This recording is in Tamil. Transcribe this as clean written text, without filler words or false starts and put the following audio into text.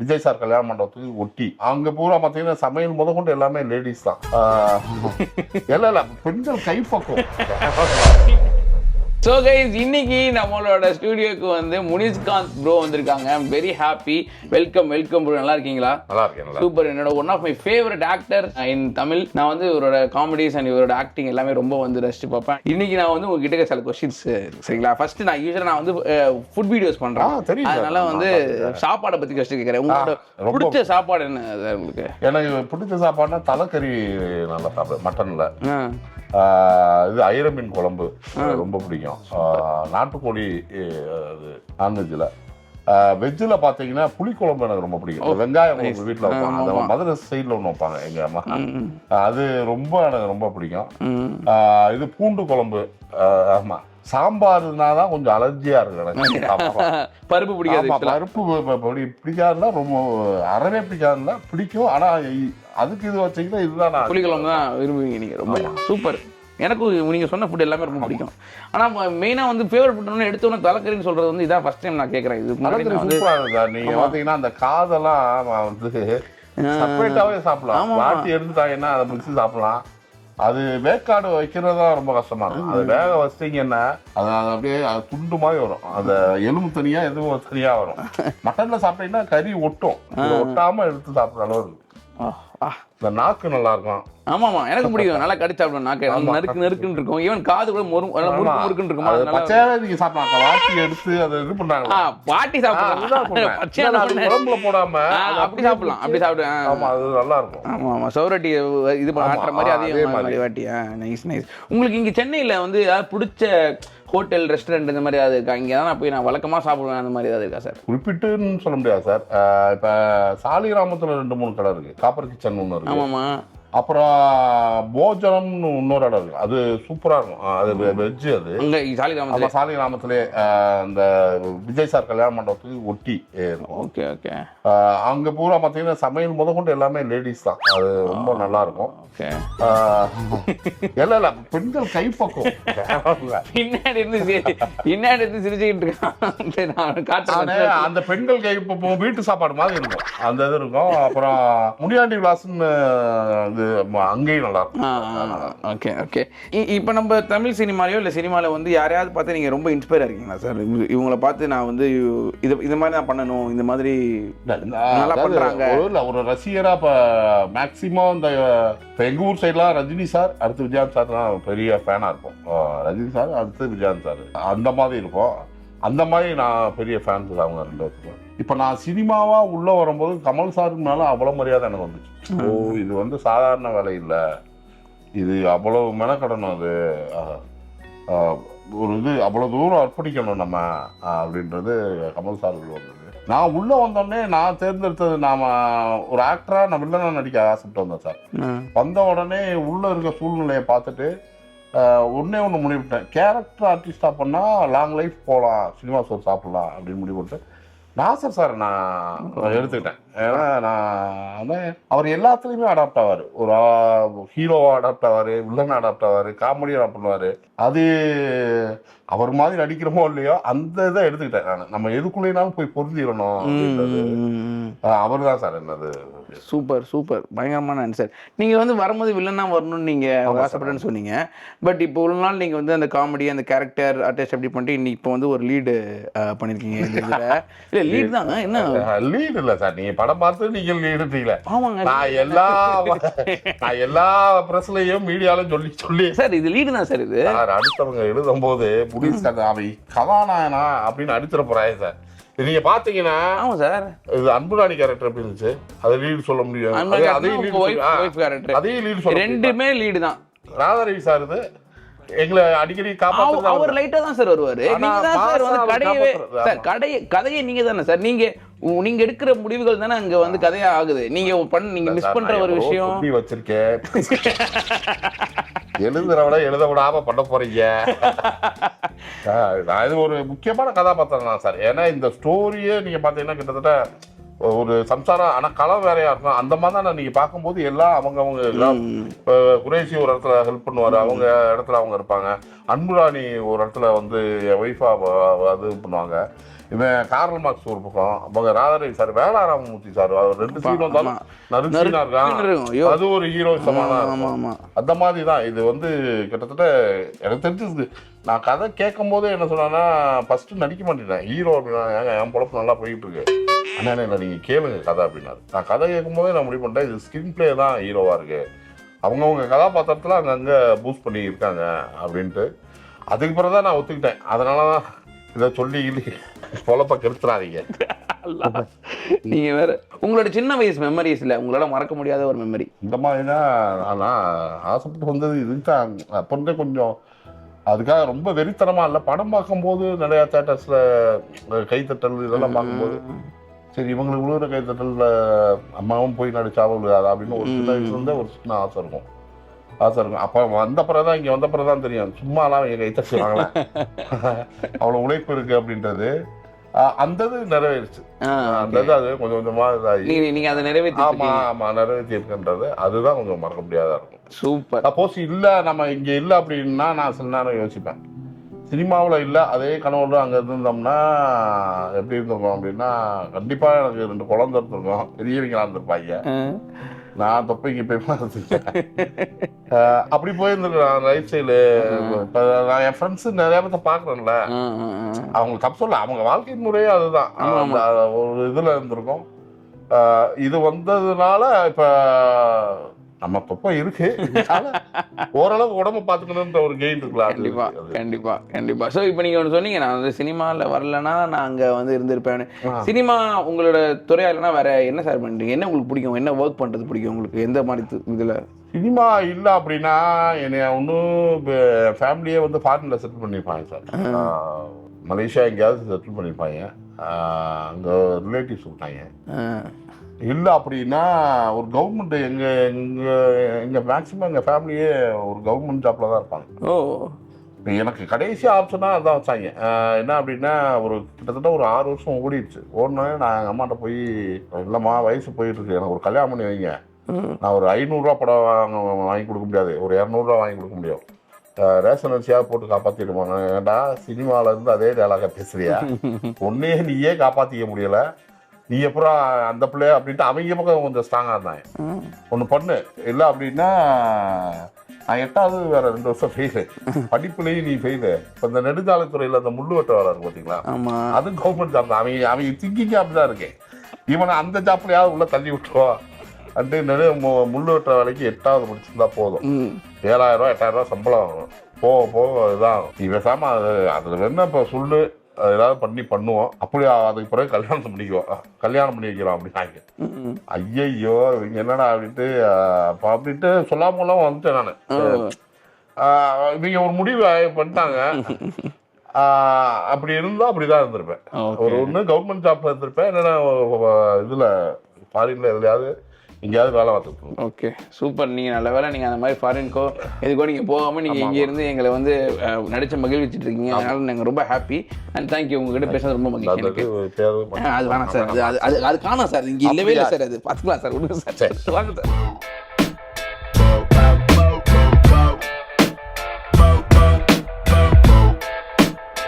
விஜய் சார் கல்யாண மண்டபத்துக்கு ஒட்டி அங்க பூரா பாத்தீங்கன்னா சமையல் முத கொண்டு எல்லாமே லேடிஸ் தான். இல்ல பெண்கள் கைப்பக்கம். ஸோ கைஸ், இன்னைக்கு நம்மளோட ஸ்டுடியோக்கு வந்து முனிஷ்காந்த் ப்ரோ வந்திருக்காங்க. I'm very happy. Welcome bro. நல்லா இருக்கீங்களா? நல்லா இருக்கேன். சூப்பர். என்னோட one of my favourite actor in Tamil. நான் வந்து இவரோட காமெடிஸ் அண்ட் இவரோட ஆக்டிங் எல்லாமே ரொம்ப வந்து ரசிச்சு பார்ப்பேன். இன்னைக்கு நான் வந்து உங்ககிட்ட சில கொஸ்டின்ஸ், சரிங்களா? ஃபர்ஸ்ட் நான் வந்து ஃபுட் வீடியோஸ் பண்றேன், அதனால வந்து சாப்பாடை பத்தி கொஸ்டின் கேட்கறேன். உங்களோட பிடிச்ச சாப்பாடு என்ன உங்களுக்கு? எனக்கு பிடிச்ச சாப்பாடுனா தலைக்கறி நல்லா சாப்பிடுவேன். மட்டன்ல இது ஐர மீன் குழம்பு ரொம்ப பிடிக்கும். நாட்டுக்கோழி நான்வெஜ்ஜில். வெஜ்ஜில் பார்த்தீங்கன்னா புளிக்குழம்பு எனக்கு ரொம்ப பிடிக்கும். வெங்காயம் வீட்டில் வைப்பாங்க, அந்த மதுரை சைடில் ஒன்று வைப்பாங்க எங்கள் அம்மா, அது ரொம்ப எனக்கு ரொம்ப பிடிக்கும். இது பூண்டு குழம்பு. ஆமாம், சாம்பார்னா தான் கொஞ்சம் அலர்ஜியா இருக்கு எனக்கு. பருப்பு பிடிக்காது. பருப்பு பிடிக்காதுன்னா ரொம்ப அறவே பிடிக்காதுன்னா பிடிக்கும். ஆனா அதுக்கு இது வச்சீங்கன்னா இதுதான் நான் புளிக்குழம்பு தான் விரும்புவீங்க நீங்க. ரொம்ப சூப்பர். எனக்கும் நீங்க சொன்ன ஃபுட் எல்லாமே ரொம்ப பிடிக்கும். ஆனா மெயினா வந்து ஃபேவரட் ஃபுட்னு எடுத்தோன்னு தலைக்கறின்னு சொல்றது வந்து இதான் ஃபர்ஸ்ட் டைம் நான் கேட்கறேன். இது சூப்பரா இருக்கா? நீங்க பாத்தீங்கன்னா அந்த காதெல்லாம் வந்து செப்பரேட்டாவே சாப்பிடலாம். வாட்டி எடுத்துட்டாங்கன்னா அதை மிக்ஸி சாப்பிடலாம். அது வேக்காடு வைக்கிறதா ரொம்ப கஷ்டமா இருக்கும். அது வேக வச்சிட்டீங்கன்னா அது அப்படியே துண்டு மாதிரி வரும். அந்த எலும்பு தனியா எதுவும் தனியா வரும். மட்டன்ல சாப்பிட்டீங்கன்னா கறி ஒட்டும், ஒட்டாம எடுத்து சாப்பிட்ற அளவு இருக்கு. இந்த நாக்கு நல்லா இருக்கும். ஆமாமா, எனக்கு பிடிக்கும். நல்லா கடிச்சு சாப்பிடுவேன். நாக்கு நெருக்குன்னு இருக்கும். ஈவன் காது கூட முறுக்குன்னு இருக்குமா? பச்சையாவே நீங்க சாப்பிடலாம். வாட்டி எடுத்து அதை இது பண்றாங்க, வாட்டி சாப்பிடலாம். குழம்புல போடாம அப்படி சாப்பிடலாம். அப்படி சாப்பிடுவேன். ஆமா, அது நல்லா இருக்கும். ஆமா, சௌரட்டி இது ஆட்டுற மாதிரி அதே மாதிரி வாட்டி. நைஸ். உங்களுக்கு இங்க சென்னையில வந்து ஏதாவது பிடிச்ச ஹோட்டல், ரெஸ்டாரண்ட் இந்த மாதிரி ஏதாவது இருக்கா? இங்கே தான் போய் நான் வழக்கமாக சாப்பிடுவேன் அந்த மாதிரி ஏதாவது இருக்கா சார்? குறிப்பிட்டுன்னு சொல்ல முடியாது சார். இப்போ சாலிகிராமத்தில் 2-3 கடை இருக்கு. காப்பர் கிச்சன் ஒன்று இருக்கு. ஆமாம்மா. அப்புறம் போஜனம்னு இன்னொரு இடம் இருக்கு. அது சூப்பரா இருக்கும். அது வெஜ்ஜு. அது சாலிகிராமத்திலே அந்த விஜய் சார் கல்யாண மண்டபத்துக்கு ஒட்டி இருக்கும். Okay okay. அங்க பூரா பாத்தீங்கன்னா சமையல் முத கொண்டு எல்லாமே லேடிஸ் தான். அது ரொம்ப நல்லா இருக்கும். இல்ல பெண்கள் கைப்பக்கம். பின்னாடி இருந்து சிரிச்சுக்கிட்டு இருக்கான். அந்த பெண்கள் கைப்பக்கம் வீட்டு சாப்பாடு மாதிரி இருக்கும். அந்த இது இருக்கும். அப்புறம் முனியாண்டி விலாஸ்ன்னு அங்கேயும் நல்லா இருக்கும். Okay okay. இப்போ நம்ம தமிழ் சினிமாலையோ இல்லை சினிமாவில் வந்து யாரையாவது பார்த்து நீங்கள் ரொம்ப இன்ஸ்பயர் இருக்கீங்களா சார்? இவங்களை பார்த்து நான் வந்து இது மாதிரி நான் பண்ணணும், இந்த மாதிரி நல்லா பண்ணுறாங்க. ஒரு ரசிகராக இப்போ மேக்சிமம் இந்த எங்கள் ஊர் சைட்லாம் ரஜினி சார், அடுத்து விஜயகாந்த் சார் தான் பெரிய ஃபேனாக இருக்கும். ரஜினி சார் அடுத்து விஜயகாந்த் சார் அந்த மாதிரி இருக்கும். அந்த மாதிரி நான் பெரிய ஃபேன்ஸ் அவங்க 2 பேருக்கும். இப்போ நான் சினிமாவாக உள்ளே வரும்போது கமல் சாருக்கு மேலே அவ்வளோ மரியாதை எனக்கு வந்துச்சு. ஓ, இது வந்து சாதாரண வேலை இல்லை, இது அவ்வளோ மெனக்கடணும், அது ஒரு இது அவ்வளோ தூரம் அர்ப்பணிக்கணும் நம்ம அப்படின்றது கமல் சாருக்கு வந்தது. நான் உள்ளே வந்தோடனே நான் தேர்ந்தெடுத்தது, நாம் ஒரு ஆக்டராக நான் வில்லனாக நடிக்க ஆசைப்பட்டு வந்தேன் சார். வந்த உடனே உள்ளே இருக்க சூழ்நிலையை பார்த்துட்டு ஒன்று முடிவுட்டேன். கேரக்டர் ஆர்டிஸ்டாக பண்ணால் லாங் லைஃப் போகலாம், சினிமா ஷோ சாப்பிட்லாம் அப்படின்னு முடிவு பண்ணிட்டு நாசர் சார் நான் எடுத்துக்கிட்டேன். ஏன்னா நான் அவர் எல்லாத்துலேயுமே அடாப்ட் ஆவார். ஒரு ஹீரோவாக அடாப்ட் ஆவார், வில்லன் அடாப்ட் ஆவார், காமெடி அடாப்ட் பண்ணுவார். அது அவர் மாதிரி நடிக்கிறோமோ இல்லையோ அந்த இதை எடுத்துக்கிட்டேன் நான். நம்ம எதுக்குள்ளேனாலும் போய் பொருந்திடணும் அப்படின்றது அவர் தான் சார் என்னது. சூப்பர் சூப்பர், பயங்கரமான ஆன்சர். நீங்கள் வந்து வரும்போது வில்லனா வரணும்னு நீங்கள் ஆசைப்பட்டேன்னு சொன்னீங்க. பட் இப்போ ஒரு நாள் நீங்கள் வந்து அந்த காமெடி, அந்த கேரக்டர் ஆர்டிஸ்ட் எப்படி பண்ணிட்டு இன்னைக்கு இப்போ வந்து ஒரு லீடு பண்ணியிருக்கீங்க. இல்லை லீட் தாங்க, என்ன லீடு இல்லை சார். நீங்கள் படம் பார்த்து நீங்கள் லீடுட்டீங்களே. ஆமாங்க, நான் எல்லா பிரஸ்லையும் மீடியாலும் சொல்லி சார் இது லீடு தான் சார். இது அடுத்தவங்க எழுதும் போது புலிஸ் அவை கதாநாயனா அப்படின்னு அடிச்சிட போறாங்க சார். நீங்க பாத்தீங்கன்னா ஆமா சார், இது அன்புராணி கேரக்டர் எப்படி இருந்துச்சு, அதை லீடு சொல்ல முடியும். அதே லீடு சொல்ல, ரெண்டுமே லீடு தான். ராதாரவி சார் இது எங்களை அடிக்கடி காப்பாத்துறது. அவர் லைட்டா தான் சார் வருவாரு. நீங்க தான் சார் வந்து கடையவே சார், கதையை நீங்க தானே சார், நீங்க எடுக்கிற முடிவுகள் தானே அங்க வந்து கதையா ஆகுது. நீங்க மிஸ் பண்ற ஒரு விஷயம் வச்சிருக்கேன். எழுதுறவட எழுத விடாம பண்ண போறீங்க. இது ஒரு முக்கியமான கதாபாத்திரம் தான் சார். ஏன்னா இந்த ஸ்டோரியே நீங்க பாத்தீங்கன்னா கிட்டத்தட்ட ஒரு சம்சாரம், ஆனால் களம் வேறையா இருக்கும். அந்த மாதிரி தான் நீங்கள் பார்க்கும்போது எல்லாம் அவங்க இப்போ குரேஷி ஒரு இடத்துல ஹெல்ப் பண்ணுவார், அவங்க இடத்துல அவங்க இருப்பாங்க. அன்புராணி ஒரு இடத்துல வந்து என் ஒய்ஃபாக அது பண்ணுவாங்க. இவன் கார்ல் மார்க்ஸ் ஒரு பக்கம், அவங்க ராதாரவி சார், வேளாராமமூர்த்தி சார், அவர் 2 சீன் வந்தாலும் நறுசீனா இருக்கான். அது ஒரு ஹீரோ சமானம். அந்த மாதிரி தான் இது வந்து கிட்டத்தட்ட எனக்கு தெரிஞ்சு. நான் கதை கேட்கும் போதே என்ன சொன்னா, ஃபர்ஸ்ட் நடிக்க மாட்டேன் ஹீரோ அப்படின்னா, ஏங்க என் பொழப்பு நல்லா போயிட்டு இருக்கு, அண்ணா இல்லை நீங்கள் கேளுங்க கதை அப்படின்னாரு. நான் கதை கேட்கும் போதே நான் முடிவு பண்ணிட்டேன், இது ஸ்கிரீன் பிளே தான் ஹீரோவாக இருக்கு, அவங்கவுங்க கதாபாத்திரத்தில் அங்கங்கே பூஸ்ட் பண்ணி இருக்காங்க அப்படின்ட்டு. அதுக்கு பிறகு தான் நான் ஒத்துக்கிட்டேன். அதனால தான் இதை சொல்லி பொழப்ப கெடுத்துறாதீங்க. நீங்க வேற உங்களோட சின்ன வயசு மெமரிஸ்ல உங்களால மறக்க முடியாத ஒரு மெமரி இந்த மாதிரினா, நான் ஆசைப்பட்டு வந்தது இதுதான். அப்போ கொஞ்சம் அதுக்காக ரொம்ப வெறித்தனமா இல்லை, படம் பார்க்கும்போது நிறையா தேட்டர்ஸ்ல கைத்தட்டல் இதெல்லாம் பார்க்கும்போது சரி இவங்களுக்கு விழுகிற கைத்தட்டல்ல அம்மாவும் போய் நடிச்சாவும் விழுகாது அப்படின்னு ஒரு சின்ன வயசுலேருந்தே ஒரு சின்ன ஆசை இருக்கும். அப்போ வந்த பிறகுதான், இங்கே வந்த பிறகுதான் தெரியும் சும்மாலாம் எங்கள் கைத்தட்டு வாங்கல, அவ்வளோ உழைப்பு இருக்கு அப்படின்றது. அந்த இது நிறைவேறிச்சு. அந்த இது அது கொஞ்சம் கொஞ்சமா இதாகி நீங்க அதை நிறைவேற்றி. ஆமா நிறைவேற்றி இருக்குன்றது அதுதான் கொஞ்சம் மறக்க முடியாதா இருக்கும். சூப்பர். சப்போஸ் இல்ல நம்ம இங்க இல்ல அப்படின்னா நான் சில நேரம் யோசிப்பேன், சினிமாவில் இல்லை அதே கனவோட அங்கே இருந்தோம்னா எப்படி இருந்திருக்கோம் அப்படின்னா, கண்டிப்பா எனக்கு 2 குழந்தை இருந்திருக்கோம், பெரியவங்களா இருந்திருப்பாங்க, நான் தொப்பைக்கு போய் இருந்துச்சேன். அப்படி போயிருந்துருக்கேன் லைஃப் ஸ்டைலு. இப்போ நான் என் ஃப்ரெண்ட்ஸு நிறைய பேர்த்த பார்க்குறேன்ல, அவங்க தப்பு சொல்ல, அவங்க வாழ்க்கை முறையே அதுதான். ஒரு இதில் இருந்திருக்கும். இது வந்ததுனால இப்போ நம்ம தொப்பை இருக்கு, ஓரளவு உடம்பு பார்த்துக்கணுன்ற ஒரு கெயின் இருக்கலாம். கண்டிப்பா கண்டிப்பா கண்டிப்பா. ஸோ இப்போ நீங்க ஒன்று சொன்னீங்க, நான் வந்து சினிமாவில் வரலன்னா நான் அங்கே வந்து இருந்திருப்பேன். சினிமா உங்களோட துறையா இல்லைன்னா வேற என்ன சார் பண்ணுறீங்க? என்ன உங்களுக்கு பிடிக்கும்? என்ன ஒர்க் பண்ணுறது பிடிக்கும் உங்களுக்கு? எந்த மாதிரி இதில்? சினிமா இல்லை அப்படின்னா என்னை ஒன்றும் ஃபேமிலியே வந்து ஃபாரினில் செட்டில் பண்ணியிருப்பாங்க சார். மலேசியா எங்கேயாவது செட்டில் பண்ணியிருப்பாங்க, அங்கே ரிலேட்டிவ்ஸ் விட்டாங்க. இல்லை அப்படின்னா ஒரு கவர்மெண்ட் எங்கள் மேக்ஸிமம் எங்கள் ஃபேமிலியே ஒரு கவர்மெண்ட் ஜாப்பில் தான் இருப்பாங்க. இப்போ எனக்கு கடைசி ஆப்ஷனாக அதான் வச்சாங்க. என்ன அப்படின்னா ஒரு கிட்டத்தட்ட ஒரு 6 வருஷம் ஓடிடுச்சு. ஓடினோடனே நான் எங்கள் அம்மாட்ட போய், இல்லைம்மா வயசு போயிட்டுருக்கு, எனக்கு ஒரு கல்யாணம் பண்ணி வைங்க, நான் ஒரு 500 படம் வாங்கி கொடுக்க முடியாது, ஒரு 200 வாங்கி கொடுக்க முடியும், ரேஷன் அரிசியாக போட்டு காப்பாற்றிடுவாங்க. ஏன்டா சினிமாவில் இருந்து அதே டேலாக பேசுறியா, ஒன்னே நீயே காப்பாற்றிக்க முடியலை, நீ எப்பறம் அந்த பிள்ளைய அப்படின்ட்டு அவங்க பக்கம் கொஞ்சம் ஸ்ட்ராங்காக இருந்தாங்க. ஒன்று பண்ணு, இல்லை அப்படின்னா நான் 8வது வேற 2 வருஷம் ஃபெயிலு, படிப்புலேயும் நீ ஃபெயிலு. இப்போ இந்த நெடுஞ்சாலைத்துறையில் அந்த முள்ளு வெட்ட வேலை இருக்கு பார்த்தீங்களா, அது கவர்மெண்ட் ஜாப் தான். அவங்க திங்கிங்க அப்படிதான் இருக்கேன், இவனை அந்த ஜாப்லையாவது உள்ள தள்ளி விட்டுருவோம் அப்படின்ட்டு முள்ளு வெட்டுற வேலைக்கு 8வது முடிச்சிருந்தா போதும், 7,000 ரூபா 8,000 ரூபா சம்பளம் வரும். போக இதுதான் நீ பேசாமல் அதில் என்ன இப்போ சொல்லு, ஏதாவது பண்ணுவோம், அப்படி அதுக்கு பிறகு கல்யாணம் பண்ணி வைக்கிறோம் அப்படின்னாங்க. ஐயோ இவங்க என்னடா அப்படின்ட்டு அப்படின்ட்டு சொல்லாமலாம் வந்துட்டேன் நான். இவங்க ஒரு முடிவு பண்ணிட்டாங்க. அப்படி இருந்தா அப்படிதான் இருந்திருப்பேன். ஒரு ஒன்று கவர்மெண்ட் ஜாப்ல இருந்திருப்பேன், என்னன்னா இதுல ஃபாரின்ல எதுலையாவது எங்கேயாவது வேலை பார்த்துருக்கோம். Okay super. நீங்கள் நல்ல வேலை நீங்கள் அந்த மாதிரி ஃபாரின்கோ எதுக்கோ நீங்கள் போகாமல் நீங்கள் இங்கே இருந்து எங்களை வந்து நடிச்ச மகிழ்விச்சுட்டு இருக்கீங்க. அதனால நாங்கள் ரொம்ப ஹாப்பி அண்ட் தேங்க்யூ. உங்ககிட்ட பேசுறது ரொம்ப மகிழ்ச்சி எனக்கு. அது வேணாம் சார், அது காணும் சார், இங்கே இல்லவே இல்லை சார், அது பார்த்துக்கலாம் சார், விடுங்க சார், வாங்க சார்.